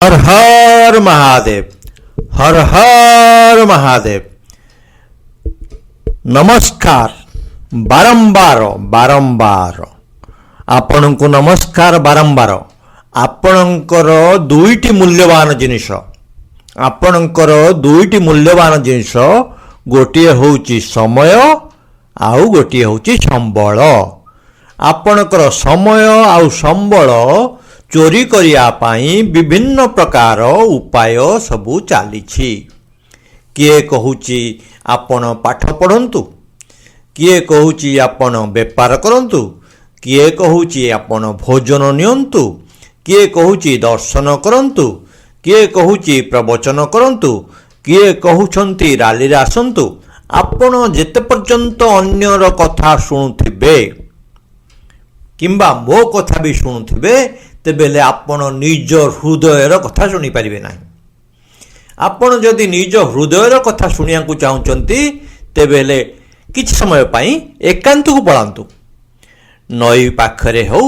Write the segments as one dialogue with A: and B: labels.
A: हर हर महादेव, हर हर महादेव। नमस्कार बारंबार बारंबार आपनको नमस्कार बारंबार। आपणकर दुईटी मूल्यवान जिनिस, आपणकर दुईटी मूल्यवान जिनिस, गोटे होउची समय आउ गोटे होउची संबल। आपणकर समय आउ संबल चोरी करिया पाई विभिन्न प्रकार उपाय सबू चली। किए कहूची आपण पाठ पढ़ंतु, किए कहूची आपण बेपार करंतु, किए कहूची आपण भोजन नियंतु, किए कहूची दर्शन करंतु, किए कहूची प्रवचन करंतु, किए कहउछंती राली आसंतु। आपण जेते पर्यंत अन्यर कथा शुणुथिबे किंबा मो कथा भी शुणुथिबे तेबेले आपण निज हृदयर कथा शुणी पारिबे नाही। आपण जदि निज हृदयर कथा शुणिया को चाहूचंती तेबेले किछ समय पाई एकांत को पळांतु। नई पाखरे हो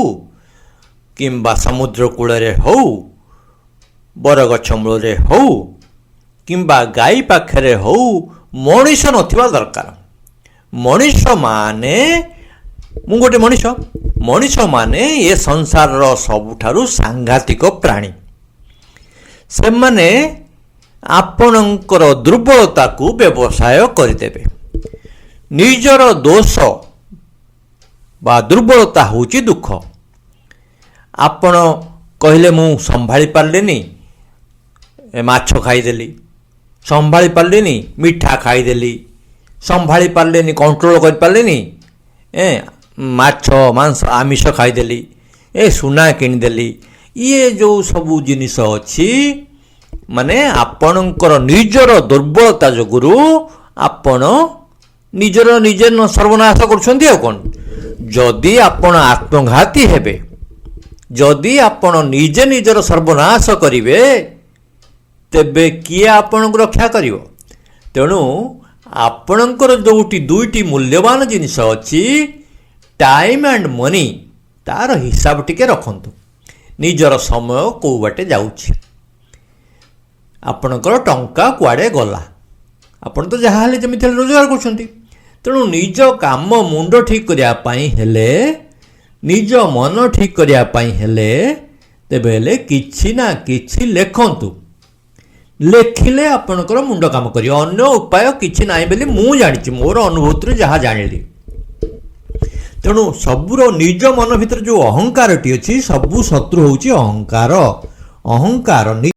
A: किंबा समुद्र कूଳରେ हो, बरगछ मूଳରେ हो किंबा गाई पाखरे हो, मनीष नथिबा दरकार। मनीष माने मु गोटे मनीष, मनीष माने ये संसार सबुठारु सांघातिक प्राणी। से माने आपणकर दुर्बलता को व्यवसाय करदेबे। निजर दोष बा दुर्बलता होची दुख। आपण कहले मु संभाली पारलेनी, माछ खाईदेली, संभाली पारलेनी मिठा खाईदेली, संभाली पारलेनी कंट्रोल कर पारलेनी, माछ मांस आमिष खाईदेली, सुना किनिदेली। ये जो सबू जिनिस अच्छी माने आपणकर निजर दुर्बलता जोगुरु आपण निजर निजे सर्वनाश करुछंती। आ कोन जदि आपण आत्मघाती हेबे, जदि आपण निजे निजर सर्वनाश करिवे तेबे किए आपणक रक्षा करिवो। तेणु आपणकर जोटी दुईटी मूल्यवान जिनिस अच्छी टाइम एंड मनी, तार हिसाब टिके रखंतु। निजर समय को बाटे जाउछि, आपणकर टंका कुआडे गला, आपण तो जहा हेले जेमिति रोजगार करछंती। तेणु निज काम मुंड ठीक करिया पाई हेले, निज मन ठीक करिया पाई हेले तेबेले किछि ना किछि लेखंतु। लेखिले आपणकर मुंड काम करियो। अन्य उपाय किछि नाही बेली मु जानिछि, मोर अनुभूति जहा जानिली। तेणु सबुर निज मन भितर जो अहंकार टी अच्छी, सबू शत्रु होची अहंकार। अहंकार